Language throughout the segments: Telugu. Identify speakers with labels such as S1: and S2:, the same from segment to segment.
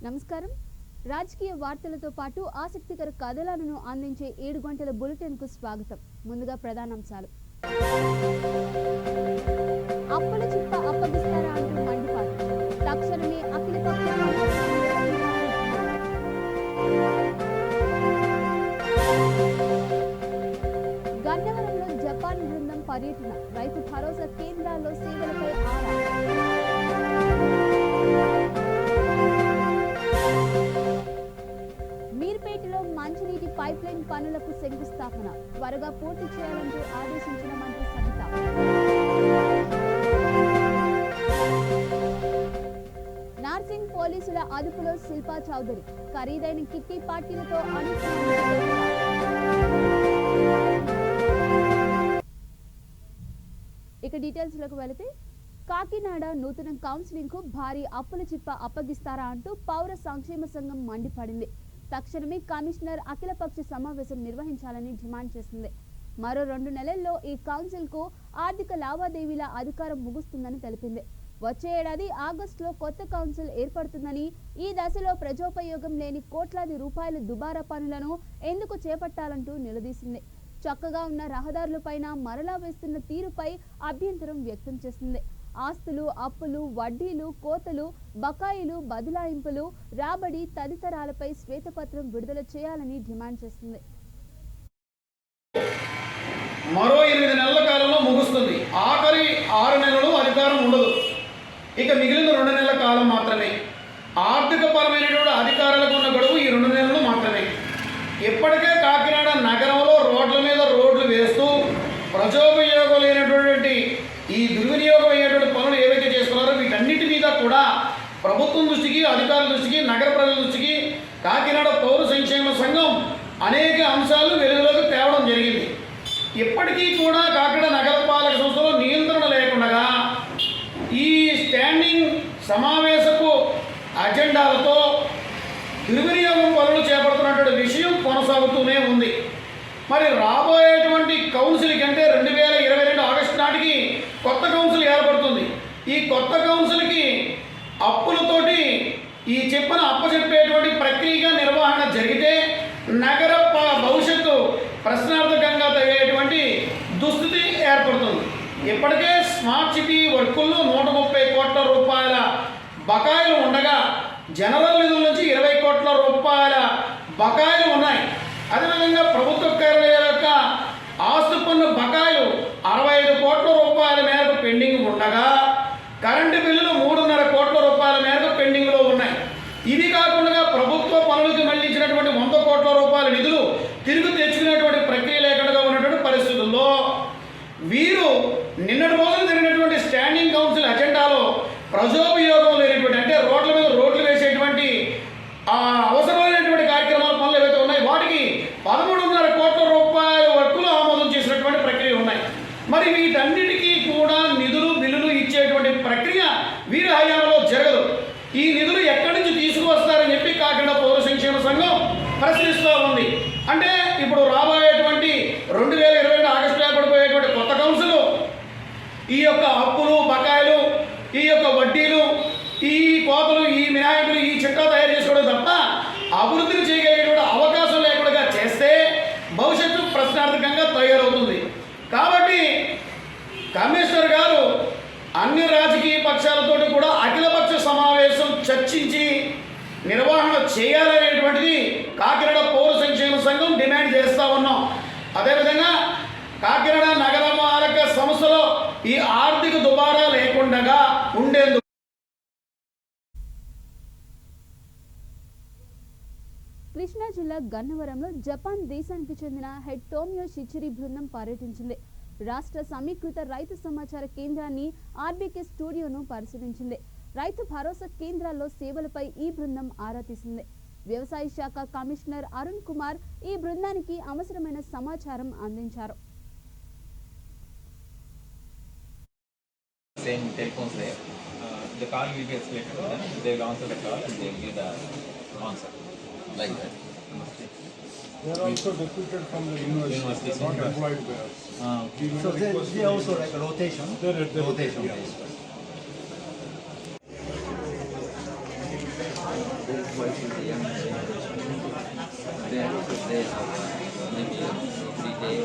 S1: నమస్కారం. రాజకీయ వార్తలతో పాటు ఆసక్తికర కథనాలను అందించే 7 గంటల బులెటిన్ కు స్వాగతం. ముందుగా ప్రధానాంశాలు. అప్పుల చిప్ప అప్పగిస్తారా అంటూ మండిపాటు. తక్షణమే అఖిలపక్ష గన్నవరంలో జపాన్ బృందం పర్యటన. రైతు భరోసా కేంద్రాల్లో సేవలపై ఆరా. మీర్పేటలో మంచినీటి పైప్లైన్ పనులకు శంకుస్థాపన. త్వరగా పూర్తి చేయాలంటూ ఆదేశించిన మంత్రి సబిత. నార్సింగ్ పోలీసుల అదుపులో శిల్పా చౌదరి. ఖరీదైన కిట్టి పార్టీలతో ఇక డీటెయిల్స్ లోకి వెళితే, కాకినాడ నూతన కౌన్సిలింగ్ కు భారీ అప్పుల చిప్ప అప్పగిస్తారా అంటూ పౌర సంక్షేమ సంఘం మండిపడింది. తక్షణమే కమిషనర్ అఖిలపక్ష సమావేశం నిర్వహించాలని డిమాండ్ చేసింది. మరో 2 నెలల్లో ఈ కౌన్సిల్ కు ఆర్థిక లావాదేవీల అధికారం ముగుస్తుందని తెలిపింది. వచ్చే ఏడాది ఆగస్టులో కొత్త కౌన్సిల్ ఏర్పడుతుందని, ఈ దశలో ప్రజోపయోగం లేని కోట్లాది రూపాయల దుబారా పనులను ఎందుకు చేపట్టాలంటూ నిలదీసింది. చక్కగా ఉన్న రహదారులపైన మరలా వేస్తున్న తీరుపై అభ్యంతరం వ్యక్తం చేసింది. ఆస్తులు, అప్పులు, వడ్డీలు, కోతలు, బకాయిలు, బదలాయింపులు, రాబడి తదితరాలపై శ్వేతపత్రం విడుదల చేయాలని డిమాండ్ చేస్తుంది.
S2: మరో 8 నెలల కాలంలో ముగుస్తుంది. ఆఖరి 6 నెలలు అధికారం ఉండదు. ఇక మిగిలిన 2 నెలల కాలం మాత్రమే. ఆర్థిక పరమైనటువంటి అధికారులకు ఉన్న గడువు ఈ 2 నెలలు మాత్రమే. ఇప్పటికే కాకినాడ నగరంలో రోడ్ల మీద రోడ్లు వేస్తూ ప్రజోపయోగం లేనటువంటి ఈ దుర్వినియోగం అయ్యేటువంటి పనులు ఏవైతే చేస్తున్నారో వీటన్నిటి మీద కూడా ప్రభుత్వం దృష్టికి, అధికారుల దృష్టికి, నగర ప్రజల దృష్టికి కాకినాడ పౌర సంక్షేమ సంఘం అనేక అంశాలు వెలుగులోకి తేవడం జరిగింది. ఇప్పటికీ కూడా కాకినాడ నగరపాలక సంస్థలో నియంత్రణ లేకుండా ఈ స్టాండింగ్ సమావేశపు అజెండాలతో దుర్వినియోగం పనులు చేపడుతున్నటువంటి విషయం కొనసాగుతూనే ఉంది. మరి రాబోయేటువంటి కౌన్సిల్ కంటే 2022 ఆగస్టు నాటికి కొత్త కౌన్సిల్ ఏర్పడుతుంది. ఈ కొత్త కౌన్సిల్కి అప్పులతోటి ఈ చెప్పిన అప్పచెప్పేటువంటి ప్రక్రియగా నిర్వహణ జరిగితే నగర భవిష్యత్తు ప్రశ్నార్థకంగా తగ్గేటువంటి దుస్థితి ఏర్పడుతుంది. ఇప్పటికే స్మార్ట్ సిటీ వర్కుల్లో 130 కోట్ల రూపాయల బకాయిలు ఉండగా జనరల్ నిధుల నుంచి 20 కోట్ల రూపాయల బకాయిలు ఉన్నాయి. అదేవిధంగా ప్రభుత్వ కార్యాలయాల యొక్క ఆస్తు పన్ను బకాయిలు 65 కోట్ల రూపాయల మేరకు పెండింగ్ ఉండగా కరెంటు బిల్లులు 3.5 కోట్ల రూపాయల మేరకు పెండింగ్లో ఉన్నాయి. ఇది కాకుండా ప్రభుత్వ పనులకు మళ్లించినటువంటి 100 కోట్ల రూపాయల నిధులు తిరిగి తెచ్చుకునేటువంటి ప్రక్రియ లేకుండా ఉన్నటువంటి పరిస్థితుల్లో వీరు నిన్నటి రోజున జరిగినటువంటి స్టాండింగ్ కౌన్సిల్ అజెండాలో ప్రజోపయోగం లేనటువంటి, అంటే రోడ్ల మీద రోడ్లు వేసేటువంటి అవసరమైనటువంటి కార్యక్రమాల పనులు ఏవైతే ఉన్నాయి వాటికి 13.5 కోట్ల రూపాయల వర్కులు ఆమోదం చేసినటువంటి ప్రక్రియ ఉన్నాయి. మరి వీటన్నిటికీ కూడా నిధులు బిల్లులు ఇచ్చేటువంటి ప్రక్రియ వీరి హయాంలో జరగదు. ఈ నిధులు ఎక్కడి నుంచి తీసుకువస్తారని చెప్పి కాకినాడ పౌర సంక్షేమ సంఘం ప్రశ్నిస్తూ ఉంది. అంటే ఇప్పుడు రాబోయేటువంటి 2022 ఆగస్టు ఏర్పడిపోయేటువంటి కొత్త కౌన్సిల్ ఈ యొక్క అప్పులు, బకాయిలు, ఈ యొక్క వడ్డీలు, ఈ కోతలు, ఈ మినహాయింపులు, ఈ చిట్టా తయారు చేసుకోవడం తప్ప అభివృద్ధిని చేయగలిగేటువంటి అవకాశం లేకుండా చేస్తే భవిష్యత్తు ప్రశ్నార్థకంగా తయారవుతుంది. కాబట్టి కమిషనర్ గారు అన్ని రాజకీయ పక్షాలతోటి కూడా అఖిలపక్ష సమావేశం చర్చించి నిర్వహణ చేయాలనేటువంటిది కాకినాడ పౌర సంక్షేమ సంఘం డిమాండ్ చేస్తూ ఉన్నాం. అదేవిధంగా కాకినాడ నగరపాలక సంస్థలో ఈ ఆర్థిక దుబారా లేకుండా ఉండేందుకు
S1: కృష్ణా జిల్లా గన్నవరంలో జపాన్ దేశానికి చెందిన హెడ్ టోమియో షిచిరి బృందం పర్యటించింది. రాష్ట్ర సమీకృత రైతు సమాచార కేంద్రాన్ని, ఆర్బీకే స్టూడియోను పరిశీలించింది. రైతు భరోసా కేంద్రాల్లో సేవలపై ఈ బృందం ఆరా తీసింది. వ్యవసాయ శాఖ కమిషనర్ అరుణ్ కుమార్ ఈ బృందానికి అవసరమైన సమాచారం అందించారు.
S3: Same telephones there. The call will be escalated to them. They will answer the call and they will give the answer. Like that.
S4: They are also deputed from the university, not employed by us.
S5: So they also like a rotation?
S4: They're
S5: rotation.
S4: Yeah.
S3: work with the young generation. Then they have maybe every day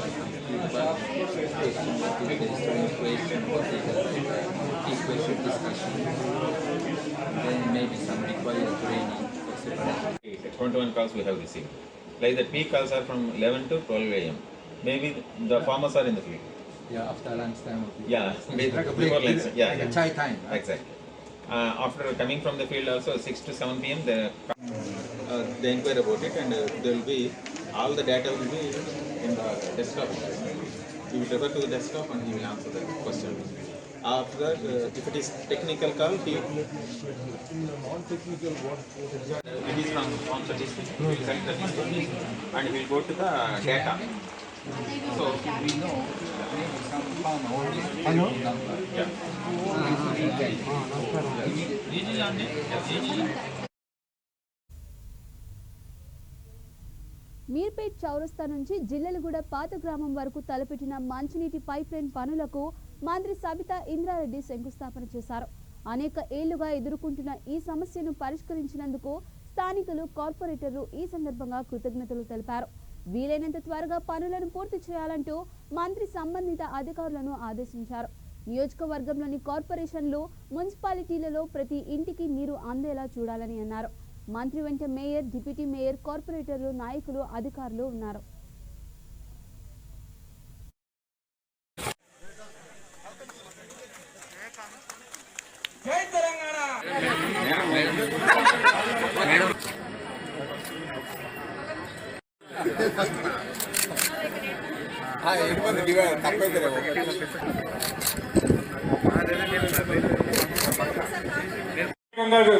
S3: feedback, question what is the student question, what is the equation discussion, then maybe some required training, etc. 21 calls we have received. Like the peak calls are from 11 to 12 a.m. Maybe the farmers are in the field.
S5: Yeah, after lunchtime.
S3: Yeah,
S5: Like a
S3: before
S5: break,
S3: lunch. Yeah,
S5: like a chai time. Right?
S3: Exactly. After coming from the field also 6 to 7 p.m. They inquire about it, and there will be all the data will be in the desktop. You will refer to the desktop and he will answer the question. After that, if it is technical call, he
S4: Non-technical what exactly?
S3: it is from statistics. He will select the information and he will go to the data. So we know some farmer number. Yeah.
S1: Meerpet చౌరస్తా నుంచి జిల్లెలగూడ పాత గ్రామం వరకు తలపెట్టిన మంచినీటి పైప్ లైన్ పనులకు మంత్రి సబితా ఇంద్రారెడ్డి శంకుస్థాపన చేశారు. అనేక ఏళ్లుగా ఎదుర్కొంటున్న ఈ సమస్యను పరిష్కరించినందుకు స్థానికులు, కార్పొరేటర్లు ఈ సందర్భంగా కృతజ్ఞతలు తెలిపారు. వీలైనంత త్వరగా పనులను పూర్తి చేయాలంటూ మంత్రి సంబంధిత అధికారులను ఆదేశించారు. నియోజకవర్గంలోని కార్పొరేషన్లు, మున్సిపాలిటీలలో ప్రతి ఇంటికి నీరు అందేలా చూడాలని అన్నారు. మంత్రి వెంట మేయర్, డిప్యూటీ మేయర్, కార్పొరేటర్లు, నాయకులు, అధికారులు ఉన్నారు.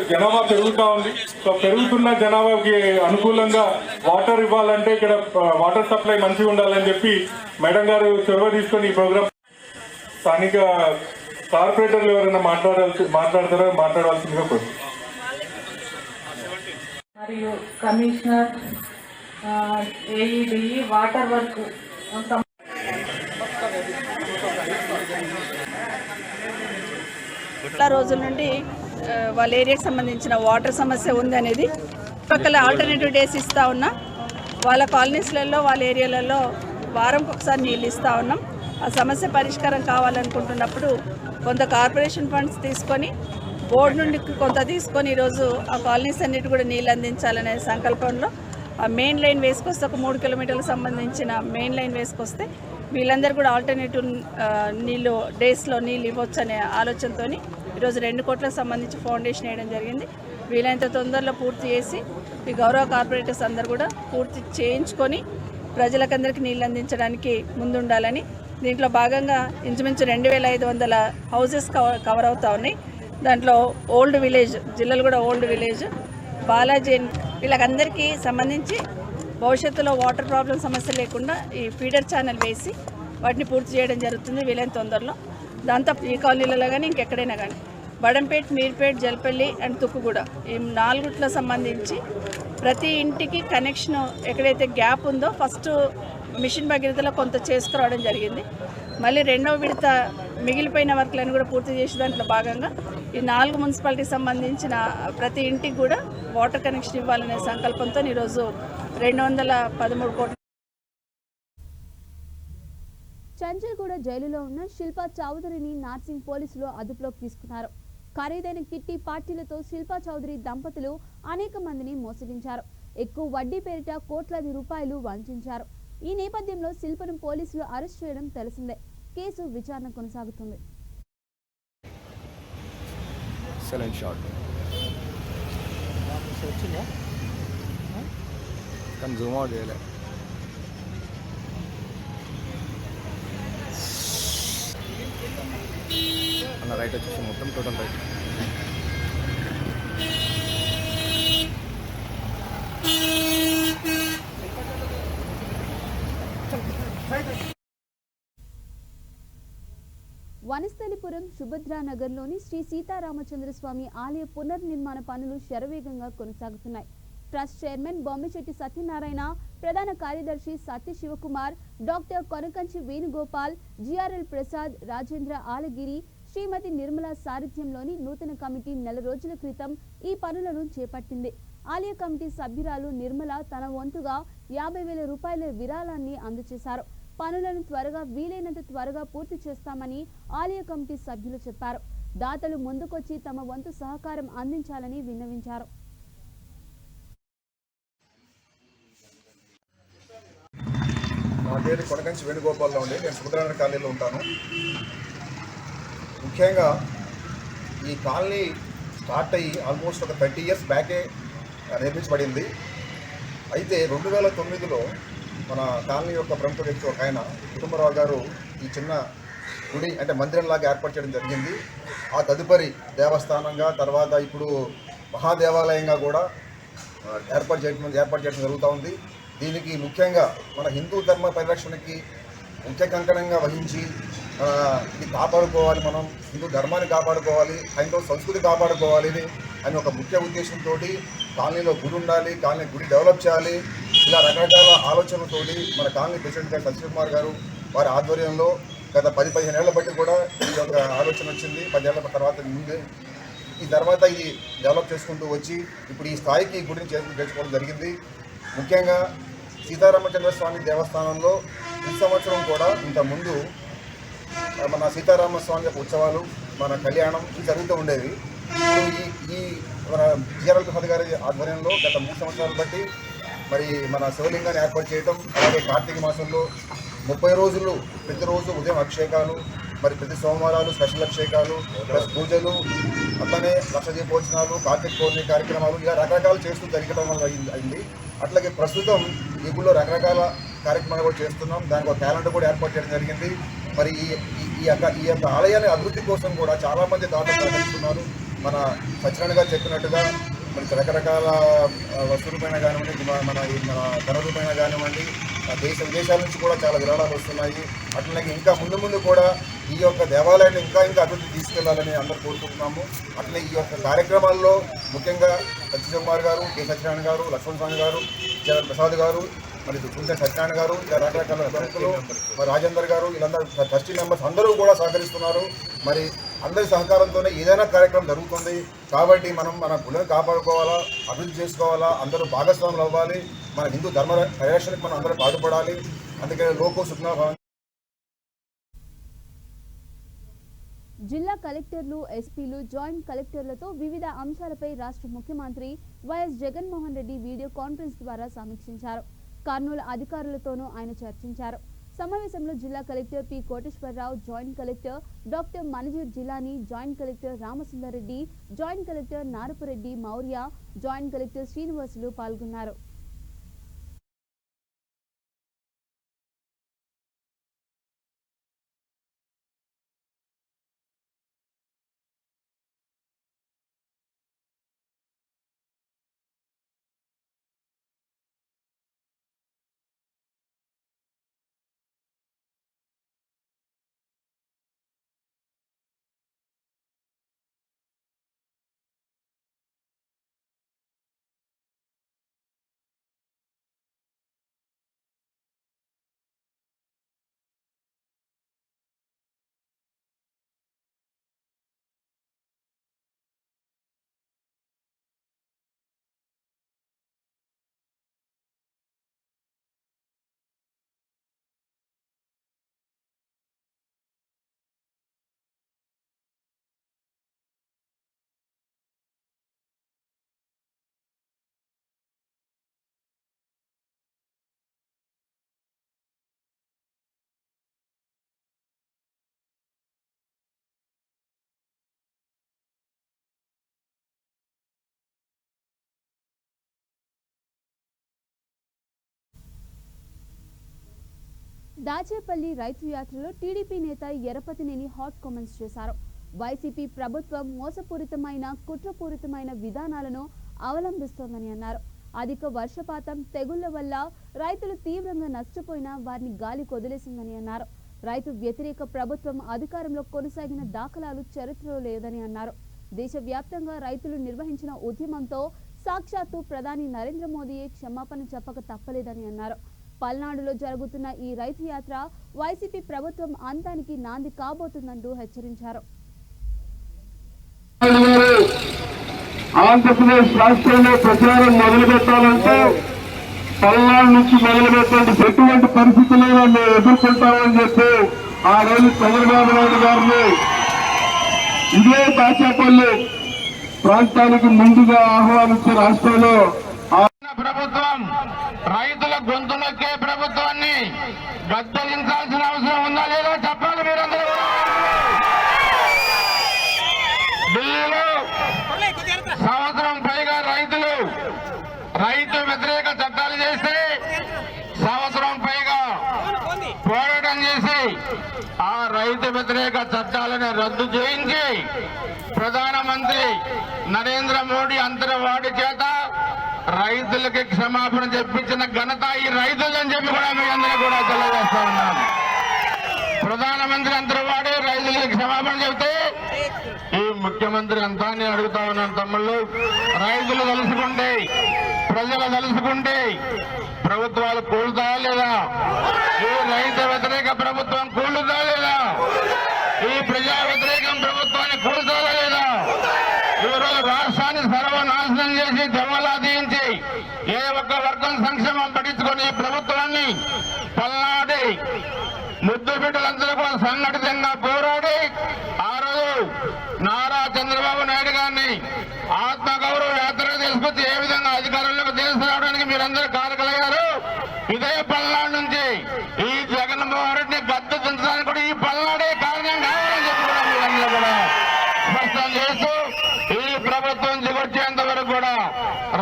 S4: జనాభా పెరుగుతా ఉంది. సో పెరుగుతున్న జనాభాకి అనుకూలంగా వాటర్ ఇవ్వాలంటే ఇక్కడ వాటర్ సప్లై మంచిగా ఉండాలని చెప్పి మేడం గారు చొరవ తీసుకొని ఈ ప్రోగ్రామ్ స్థానిక కార్పొరేటర్లు ఎవరైనా మాట్లాడవలసిందిగా కోరుతున్నాను.
S6: మరియు కమిషనర్, ఏఈడి, వాటర్ వర్క్ చాలా రోజుల నుండి వాళ్ళ ఏరియాకి సంబంధించిన వాటర్ సమస్య ఉంది అనేది పక్కన ఆల్టర్నేటివ్ డేస్ ఇస్తూ ఉన్నా. వాళ్ళ కాలనీస్లలో, వాళ్ళ ఏరియాలలో వారంకి ఒకసారి నీళ్ళు ఇస్తూ ఉన్నాం. ఆ సమస్య పరిష్కారం కావాలనుకుంటున్నప్పుడు కొంత కార్పొరేషన్ ఫండ్స్ తీసుకొని, బోర్డు నుండి కొంత తీసుకొని ఈరోజు ఆ కాలనీస్ అన్నిటి కూడా నీళ్ళు అందించాలనే సంకల్పంలో ఆ మెయిన్ లైన్ వేసుకొస్తే, ఒక 3 కిలోమీటర్లకు సంబంధించిన మెయిన్ లైన్ వేసుకొస్తే వీళ్ళందరూ కూడా ఆల్టర్నేటివ్ నీళ్ళు డేస్లో నీళ్ళు ఇవ్వచ్చు అనే ఆలోచనతో ఈరోజు 2 కోట్లకు సంబంధించి ఫౌండేషన్ వేయడం జరిగింది. వీలైనంత తొందరలో పూర్తి చేసి ఈ గౌరవ కార్పొరేటర్స్ అందరూ కూడా పూర్తి చేయించుకొని ప్రజలకందరికీ నీళ్ళు అందించడానికి ముందుండాలని, దీంట్లో భాగంగా ఇంచుమించు 2500 హౌసెస్ కవర్ అవుతూ ఉన్నాయి. దాంట్లో ఓల్డ్ విలేజ్, జిల్లాలు కూడా ఓల్డ్ విలేజ్, బాలాజీ, వీళ్ళకందరికీ సంబంధించి భవిష్యత్తులో వాటర్ ప్రాబ్లం సమస్య లేకుండా ఈ ఫీడర్ ఛానల్ వేసి వాటిని పూర్తి చేయడం జరుగుతుంది వీలైన తొందరలో. దాంతో ఈ కాలనీలలో కానీ ఇంకెక్కడైనా కానీ బడంపేట్, మీర్పేట్, జల్పల్లి అండ్ తుక్కుగూడ ఈ 4 సంబంధించి ప్రతి ఇంటికి కనెక్షన్ ఎక్కడైతే గ్యాప్ ఉందో ఫస్ట్ మిషన్ భగీరథలో కొంత చేసుకురావడం జరిగింది. మళ్ళీ 2వ విడత మిగిలిపోయిన వర్క్లను కూడా పూర్తి చేసే దాంట్లో భాగంగా ఈ 4 మున్సిపాలిటీకి సంబంధించిన ప్రతి ఇంటికి కూడా వాటర్ కనెక్షన్ ఇవ్వాలనే సంకల్పంతో ఈరోజు 213 కోట్ల.
S1: చంచల్గూడ జైలులో ఉన్న శిల్పా చౌదరిని నార్సింగ్ పోలీసులు అదుపులోకి తీసుకున్నారు. ఖరీదైన కిట్టి పార్టీలతో శిల్పా చౌదరి దంపతులు అనేక మందిని మోసగించారు. ఎక్కువ వడ్డీ పేరిట కోట్లాది రూపాయలు వంచారు. ఈ నేపథ్యంలో శిల్పను పోలీసులు అరెస్ట్ చేయడం తెలిసిందే. కేసు విచారణ కొనసాగుతుంది.
S7: అన్న రైట్ వచ్చేసి మొత్తం టోటల్ రైట్.
S1: వనస్థలిపురం సుభద్రానగర్లోని శ్రీ సీతారామచంద్రస్వామి ఆలయ పునర్నిర్మాణ పనులు శరవేగంగా కొనసాగుతున్నాయి. ట్రస్ట్ చైర్మన్ బొమ్మిచెట్టి సత్యనారాయణ, ప్రధాన కార్యదర్శి సత్య శివకుమార్, డాక్టర్ కొనకంచి వేణుగోపాల్, జిఆర్ఎల్ ప్రసాద్, రాజేంద్ర ఆలగిరి, శ్రీమతి నిర్మల సారథ్యంలోని నూతన కమిటీ 4 రోజుల క్రితం ఈ పనులను చేపట్టింది. ఆలయ కమిటీ సభ్యురాలు నిర్మల తన వంతుగా 50,000 రూపాయల విరాళాన్ని అందజేశారు. పనులను వీలైనంత త్వరగా పూర్తి చేస్తామని ఆలయ కమిటీ సభ్యులు చెప్పారు. దాతలు ముందుకొచ్చి తమ వంతు సహకారం అందించాలని విన్నవించారు.
S7: నా పేరు కొనకంచి వేణుగోపాలరావు అండి. నేను సుభద్రానగర్ కాలనీలో ఉంటాను. ముఖ్యంగా ఈ కాలనీ స్టార్ట్ అయ్యి ఆల్మోస్ట్ ఒక 30 years బ్యాకే నిర్మించబడింది. అయితే 2009లో మన కాలనీ యొక్క ప్రముఖ వ్యక్తి ఒక ఆయన కుటుంబరావు గారు ఈ చిన్న గుడి అంటే మందిరంలాగా ఏర్పాటు చేయడం జరిగింది. ఆ తదుపరి దేవస్థానంగా తర్వాత ఇప్పుడు మహాదేవాలయంగా కూడా ఏర్పాటు చేయడం జరుగుతూ ఉంది. దీనికి ముఖ్యంగా మన హిందూ ధర్మ పరిరక్షణకి ముఖ్య కంకణంగా వహించి ఇది కాపాడుకోవాలి, మనం హిందూ ధర్మాన్ని కాపాడుకోవాలి, హైందవ సంస్కృతి కాపాడుకోవాలి అని ఒక ముఖ్య ఉద్దేశంతో కాలనీలో గుడి ఉండాలి, కాలనీ గుడి డెవలప్ చేయాలి, ఇలా రకరకాల ఆలోచనలతోటి మన కాలనీ ప్రెసిడెంట్ గారు సత్యకుమార్ గారు వారి ఆధ్వర్యంలో గత 10-15 ఏళ్ల బట్టి కూడా ఈ యొక్క ఆలోచన వచ్చింది. 10 ఏళ్ల తర్వాత ముందే ఈ తర్వాత ఇది డెవలప్ చేసుకుంటూ వచ్చి ఇప్పుడు ఈ స్థాయికి ఈ గుడిని చేసుకోవడం జరిగింది. ముఖ్యంగా సీతారామచంద్ర స్వామి దేవస్థానంలో ఈ సంవత్సరం కూడా ఇంతకుముందు మన సీతారామస్వామి యొక్క ఉత్సవాలు, మన కళ్యాణం జరుగుతూ ఉండేవి. ఈ మన జిఆర్ఎల్ ప్రసాద్ గారి ఆధ్వర్యంలో గత 3 సంవత్సరాలు బట్టి మరి మన శివలింగాన్ని ఏర్పాటు చేయటం, అలాగే కార్తీక మాసంలో 30 రోజులు ప్రతిరోజు ఉదయం అభిషేకాలు, మరి ప్రతి సోమవారాలు స్పెషల్ అభిషేకాలు ప్లస్ పూజలు, అట్లనే లక్ష దీపోత్సవాలు, కార్తీక పౌర్ణమి కార్యక్రమాలు ఇలా రకరకాలు చేస్తూ జరగడం వల్ల అయింది. అట్లాగే ప్రస్తుతం ఈ గుడిలో రకరకాల కార్యక్రమాలు కూడా చేస్తున్నాం. దానికి ఒక క్యాలెండర్ కూడా ఏర్పాటు చేయడం జరిగింది. మరి ఈ యొక్క ఆలయాన్ని అభివృద్ధి కోసం కూడా చాలామంది దాతలు సహకరిస్తున్నారు. మన సత్యనారాయణ గారు చెప్పినట్టుగా మనకి రకరకాల వస్తువులపైన కానివ్వండి, మన ధన రూపైన కానివ్వండి, దేశ విదేశాల నుంచి కూడా చాలా విరాళాలు వస్తున్నాయి. అట్లనే ఇంకా ముందు కూడా ఈ యొక్క దేవాలయాన్ని ఇంకా అభివృద్ధి తీసుకెళ్లాలని అందరూ కోరుకుంటున్నాము. అట్లనే ఈ యొక్క కార్యక్రమాల్లో ముఖ్యంగా సత్యకుమార్ గారు, కె సత్యనారాయణ గారు, లక్ష్మణ స్వామి గారు, జిఆర్ ప్రసాద్ గారు, మరి కుంచె సత్యనారాయణ గారు, రకరకాల ప్రముఖులు, మరి రాజేందర్ గారు, వీళ్ళందరూ ట్రస్టీ మెంబర్స్ అందరూ కూడా సహకరిస్తున్నారు. మరి అందరి సహకారంతోనే ఏదైనా కార్యక్రమం జరుగుతుంది. కాబట్టి మనం మన గుడిని కాపాడుకోవాలా, అభివృద్ధి చేసుకోవాలా, అందరూ భాగస్వాములు అవ్వాలి, మన హిందూ ధర్మ పరిరక్షణకు మనం అందరూ పాటుపడాలి. అందుకని లోకో సుఖ్నా భవంతు.
S1: జిల్లా కలెక్టర్లు, ఎస్పీలు, జాయింట్ కలెక్టర్లతో వివిధ అంశాలపై రాష్ట్ర ముఖ్యమంత్రి YS Jaganmohan Reddy video conference ద్వారా సమీక్షించారు. కర్నూలు అధికారులతోనూ ఆయన చర్చించారు. సమావేశంలో జిల్లా collector P Koteswararao, joint collector doctor Manzoor Jilani, joint collector Ramasundar Reddy, joint collector Narapureddy Maurya, joint collector Srinivasulu పాల్గొన్నారు. దాచేపల్లి రైతు యాత్రలో టీడీపీ నేత ఎరపతినేని హాట్ కామెంట్స్ చేశారు. వైసీపీ ప్రభుత్వం మోసపూరితమైన, కుట్రపూరితమైన విధానాలను అవలంబిస్తోందని అన్నారు. అధిక వర్షపాతం, తెగుళ్ల వల్ల రైతులు తీవ్రంగా నష్టపోయినా వారిని గాలి కొదిలేసిందని అన్నారు. రైతు వ్యతిరేక ప్రభుత్వం అధికారంలో కొనసాగిన దాఖలాలు చరిత్రలో లేదని అన్నారు. దేశవ్యాప్తంగా రైతులు నిర్వహించిన ఉద్యమంతో సాక్షాత్తు ప్రధాని నరేంద్ర మోదీయే క్షమాపణ చెప్పక తప్పలేదని అన్నారు. పల్నాడులో జరుగుతున్న ఈ రైతు యాత్ర వైసీపీ ప్రభుత్వం అంతానికి నాంది కాబోతుందంటూ హెచ్చరించారు.
S4: ఆంధ్రప్రదేశ్ రాష్ట్రంలో ప్రచారం మొదలు పెట్టాలంటే పల్నాడు నుంచి మొదలు పెట్టండి, ఎటువంటి పరిస్థితుల్లో మేము ఎదుర్కొంటామని చెప్పి ఆ రోజు చంద్రబాబు నాయుడు గారిని ఇదే కాచాపల్లి ప్రాంతానికి ముందుగా ఆహ్వానించే రాష్ట్రంలో
S8: ప్రభుత్వం రైతుల గొంతు నొక్కే ప్రభుత్వాన్ని గద్దెలించాల్సిన అవసరం ఉందా లేదా చెప్పాలి మీరందరూ. ఢిల్లీలో సంవత్సరం పైగా రైతు వ్యతిరేక చట్టాలు చేస్తే సంవత్సరం పైగా పోరాటం చేసి ఆ రైతు వ్యతిరేక చట్టాలను రద్దు చేయించి ప్రధానమంత్రి నరేంద్ర మోడీ అంతర్వాడి చేత రైతులకి క్షమాపణ చెప్పించిన ఘనత ఈ రైతులని చెప్పి కూడా మీ అందరూ కూడా తెలియజేస్తా ఉన్నాను. ప్రధానమంత్రి అంతర్వాడి రైతులకి క్షమాపణ చెబితే ఈ ముఖ్యమంత్రి అంతా నేను అడుగుతా ఉన్నాను, తమ్ముళ్ళు, రైతులు తలుసుకుంటే ప్రజలు తలుసుకుంటే ప్రభుత్వాలు కూలుతాయా లేదా? ఈ రైతు వ్యతిరేక ప్రభుత్వం కూలుతా లేదా? ఈ ప్రజా వ్యతిరేకం ప్రభుత్వాన్ని కూలుతారా లేదా? ఈరోజు రాష్ట్రాన్ని సర్వనాశనం చేసి దెమ్మలా తీయించి ఏ ఒక్క వర్గం సంక్షేమం పట్టించుకొని ప్రభుత్వాన్ని పల్నాడి ముద్దు బిడ్డలందరూ కూడా సంఘటితంగా పోరాడి ఆ రోజు నారా చంద్రబాబు నాయుడు గారిని ఆత్మగౌరవ యాత్రకు తీసుకొచ్చి ఏ విధంగా అధికారంలోకి తీసుకురావడానికి మీరందరూ కారకులయ్యారు. ఇదే పల్నాడు నుంచి ఈ జగన్మోహన్ రెడ్డిని గద్దె దించడానికి కూడా ఈ పల్నాడే కారణం కావాలని చెప్పి కూడా మీరందరూ కూడా స్పష్టం చేస్తూ ఈ ప్రభుత్వం దిగొచ్చేంత వరకు కూడా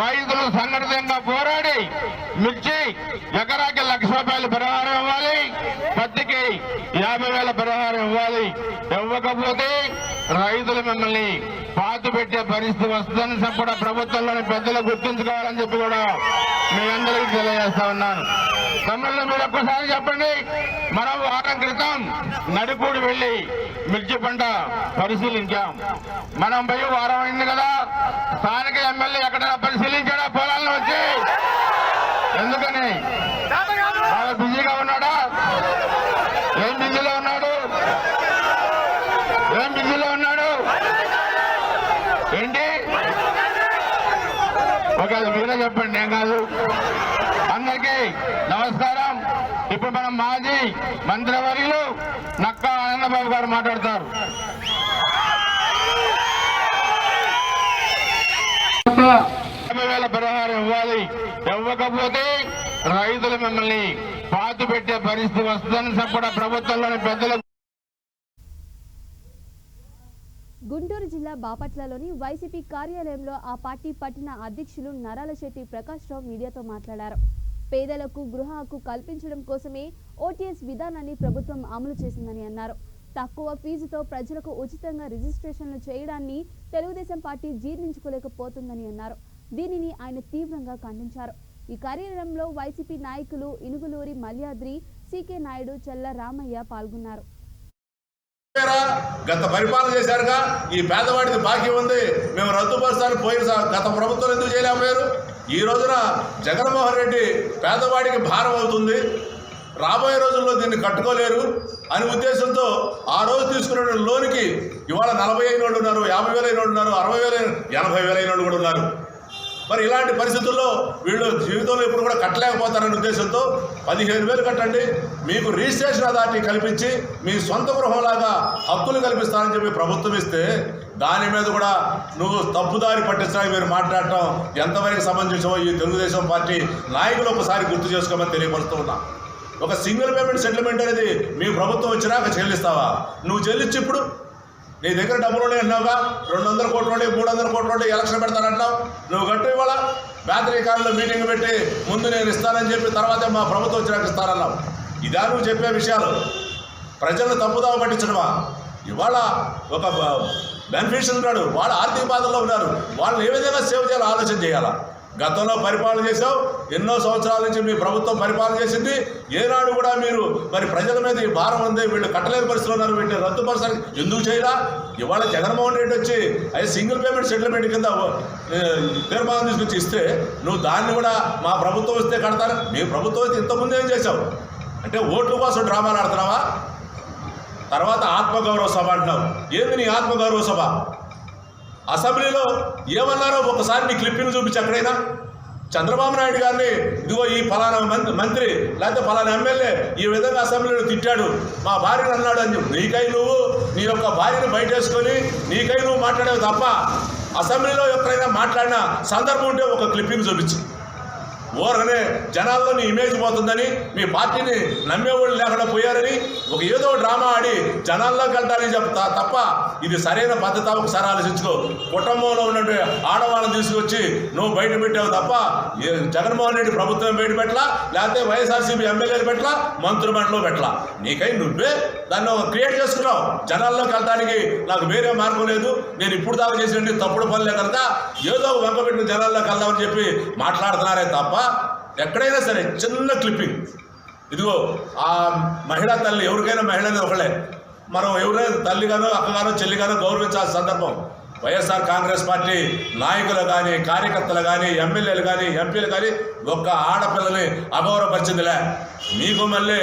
S8: రైతులు సంఘటితంగా పోరాడి మిర్చి ఎకరాకి ₹1,00,000 పరిహారం ఇవ్వాలి, పత్తికి 50,000 పరిహారం ఇవ్వాలి. ఇవ్వకపోతే రైతులు మిమ్మల్ని పాతు పెట్టే పరిస్థితి వస్తుందని కూడా ప్రభుత్వంలోని పెద్దలు గుర్తుంచుకోవాలని చెప్పి కూడా మీ అందరికీ తెలియజేస్తా ఉన్నాను. తమిళలో మీరు ఒక్కసారి చెప్పండి, మనం వారం క్రితం నడిపూడి వెళ్లి మిర్చి పంట పరిశీలించాం. మనం పోయి వారం అయింది కదా, స్థానిక ఎమ్మెల్యే ఎక్కడైనా పరిశీలించాడా పొలాలను వచ్చి? ఎందుకని? బాగా బిజీగా ఉన్నాడా? ఏం బిజీలో ఉన్నాడు? ఏంటి? ఓకే, అది మీరే చెప్పండి, ఏం కాదు. అందరికీ నమస్కారం. ఇప్పుడు మనం మాజీ మంత్రివర్యులు నక్కా ఆనందబాబు గారు మాట్లాడతారు. పరిహారం ఇవ్వాలి, ఇవ్వకపోతే రైతులు మిమ్మల్ని పాతు పెట్టే పరిస్థితి వస్తుందని కూడా ప్రభుత్వంలోని పెద్దలు.
S1: గుంటూరు జిల్లా బాపట్లలోని వైసీపీ కార్యాలయంలో ఆ పార్టీ పట్టణ అధ్యక్షులు నరాల శెట్టి ప్రకాష్ రావు మీడియాతో మాట్లాడారు. పేదలకు గృహ హక్కు కల్పించడం కోసమే ఓటీఎస్ విధానాన్ని ప్రభుత్వం అమలు చేసిందని అన్నారు. తక్కువ ఫీజుతో ప్రజలకు ఉచితంగా రిజిస్ట్రేషన్లు చేయడాన్ని తెలుగుదేశం పార్టీ జీర్ణించుకోలేకపోతుందని అన్నారు. దీనిని ఆయన తీవ్రంగా ఖండించారు. ఈ కార్యక్రమంలో వైసీపీ నాయకులు ఇనుగులూరి మల్యాద్రి, సికే నాయుడు, చెల్ల రామయ్య పాల్గొన్నారు.
S9: గత పరిపాలన చేశారుగా, ఈ పేదవాడికి బాకీ ఉంది, మేము రద్దుపరుస్తాను పోయిన గత ప్రభుత్వం ఎందుకు చేయలేకపోయారు? ఈ రోజున జగన్మోహన్ రెడ్డి పేదవాడికి భారం అవుతుంది, రాబోయే రోజుల్లో దీన్ని కట్టుకోలేరు అనే ఉద్దేశంతో ఆ రోజు తీసుకున్న లోనికి ఇవాళ 40 అయిన వాళ్ళు ఉన్నారు, 50,000 అయిన వాళ్ళు ఉన్నారు, 60,000, 80,000 అయిన వాళ్ళు కూడా ఉన్నారు. మరి ఇలాంటి పరిస్థితుల్లో వీళ్ళు జీవితంలో ఇప్పుడు కూడా కట్టలేకపోతారనే ఉద్దేశంతో 15,000 కట్టండి, మీకు రిజిస్ట్రేషన్ అథారిటీ కల్పించి మీ సొంత గృహంలాగా హక్కులు కల్పిస్తానని చెప్పి ప్రభుత్వం ఇస్తే దాని మీద కూడా నువ్వు తప్పుదారి పట్టించడానికి మీరు మాట్లాడటం ఎంతవరకు సంబంధించో ఈ తెలుగుదేశం పార్టీ నాయకులు ఒకసారి గుర్తు చేసుకోమని తెలియపరుస్తూ ఉన్నా. ఒక సింగిల్ పేమెంట్ సెటిల్మెంట్ అనేది మీ ప్రభుత్వం వచ్చినాక చెల్లిస్తావా? నువ్వు చెల్లించి ఇప్పుడు నీ దగ్గర డబ్బులు ఉన్నాయి అన్నావుగా, 200 కోట్లు 300 కోట్లు ఎలక్షన్ పెడతానంటున్నావు, నువ్వు గట్టు ఇవాళ బ్యాటరీకారులో మీటింగ్ పెట్టి ముందు నేను ఇస్తానని చెప్పి తర్వాతే మా ప్రభుత్వం వచ్చినాక ఇస్తానన్నావు. ఇదా నువ్వు చెప్పే విషయాలు? ప్రజలను తప్పుదావ పట్టించడమా? ఇవాళ ఒక బెనిఫిషియల్ ఉన్నాడు, వాళ్ళు ఆర్థిక బాధల్లో ఉన్నారు, వాళ్ళని ఏ విధంగా సేవ్ చేయాలో ఆలోచన చేయాలా? గతంలో పరిపాలన చేసావు, ఎన్నో సంవత్సరాల నుంచి మీ ప్రభుత్వం పరిపాలన చేసింది, ఏనాడు కూడా మీరు మరి ప్రజల మీద ఈ భారం ఉంది, వీళ్ళు కట్టలేని పరిస్థితులు ఉన్నారు, వీటిని రద్దుపరచడానికి ఎందుకు చేయరా? ఇవాళ జగన్మోహన్ రెడ్డి వచ్చి అది సింగిల్ పేమెంట్ సెటిల్మెంట్ కింద తీర్మానం తీసుకొచ్చి ఇస్తే నువ్వు దాన్ని కూడా మా ప్రభుత్వం వస్తే కడతారు. మీ ప్రభుత్వం అయితే ఇంతకుముందు ఏం చేసావు అంటే ఓట్ల కోసం డ్రామాలు ఆడుతున్నావా? తర్వాత ఆత్మగౌరవ సభ అంటున్నావు. ఏంది నీ ఆత్మగౌరవ సభ? అసెంబ్లీలో ఏమన్నారో ఒకసారి నీ క్లిప్పింగ్ చూపించి ఎక్కడైనా. చంద్రబాబు నాయుడు గారిని ఇదిగో ఈ ఫలానా మంత్రి లేకపోతే ఫలానా ఎమ్మెల్యే ఈ విధంగా అసెంబ్లీలో తిట్టాడు, మా భార్యను అన్నాడు అని చెప్పి నీకై నువ్వు నీ యొక్క భార్యను బయటేసుకొని నీకై నువ్వు మాట్లాడేవి తప్ప అసెంబ్లీలో ఎక్కడైనా మాట్లాడిన సందర్భం ఉంటే ఒక క్లిప్పింగ్ చూపించు. ఊరనే జనాల్లో నీ ఇమేజ్ పోతుందని, మీ పార్టీని నమ్మేవాళ్ళు లేకుండా పోయారని ఒక ఏదో డ్రామా ఆడి జనాల్లోకి వెళ్తారని చెప్తా తప్ప ఇది సరైన పద్ధతి. ఒకసారి ఆలోచించుకో. కుటుంబంలో ఉన్నటువంటి ఆడవాళ్ళని తీసుకొచ్చి నువ్వు బయట పెట్టావు తప్ప జగన్మోహన్ రెడ్డి ప్రభుత్వం బయట పెట్టలా, లేకపోతే వైఎస్ఆర్సీపీ ఎమ్మెల్యేలు పెట్టలా, మంత్రిమండలిలో పెట్టలా. నీకై నువ్వే దాన్ని క్రియేట్ చేసుకున్నావు. జనాల్లోకి వెళ్ళడానికి నాకు వేరే మార్గం లేదు, నేను ఇప్పుడు దాకా చేసినట్టు తప్పుడు పనులే కనుక ఏదో వెంక పెట్టిన జనాల్లోకి వెళ్దామని చెప్పి మాట్లాడుతున్నారే తప్ప ఎక్కడైనా సరే చిన్న క్లిప్పింగ్. ఇదిగో ఆ మహిళా తల్లి, ఎవరికైనా మహిళ ఒకళ్ళే, మనం ఎవరైనా తల్లిగానో అక్కగానో చెల్లిగానో గౌరవించాల్సిన సందర్భం. వైఎస్ఆర్ కాంగ్రెస్ పార్టీ నాయకులు కానీ కార్యకర్తలు కానీ ఎమ్మెల్యేలు కానీ ఎంపీలు కానీ ఒక్క ఆడపిల్లని అగౌరవపరిచిందిలే. మీకు మళ్ళీ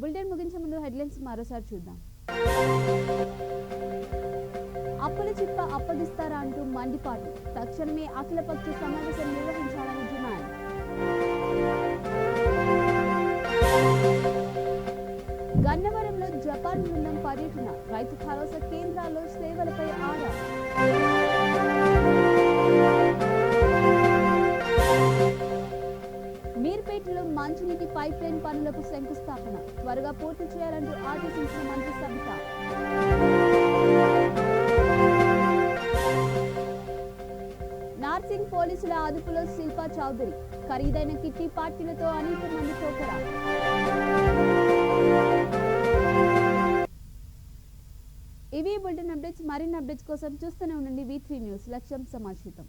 S1: బులెటిన్ ముగించే ముందు హెడ్లైన్స్ మరోసారి చూద్దాం. అప్పుల చిప్ప అప్పగిస్తారా అంటూ మండిపాటు, తక్షణమే అఖిలపక్ష సమావేశం నిర్వహించాలని డిమాండ్. గన్నవరంలో జపాన్ బృందం పర్యటన, రైతు భరోసా కేంద్రాల్లో సేవలపై ఆరా. మీర్పేటలో మంచినీటి పైప్ లైన్ పనులకు శంకుస్థాపన, త్వరగా పూర్తి చేయాలంటూ ఆదేశించిన మంత్రి సబిత. నార్సింగ్ పోలీసుల అదుపులో శిల్పా చౌదరి, ఖరీదైన కిట్టి పార్టీలతో అనేక మంది తోకడా. ఇవి బులెటిన్ అప్డేట్స్. మరిన్ని అప్డేట్స్ కోసం చూస్తూనే ఉండండి V3 న్యూస్. లక్ష్యం సమాచితం.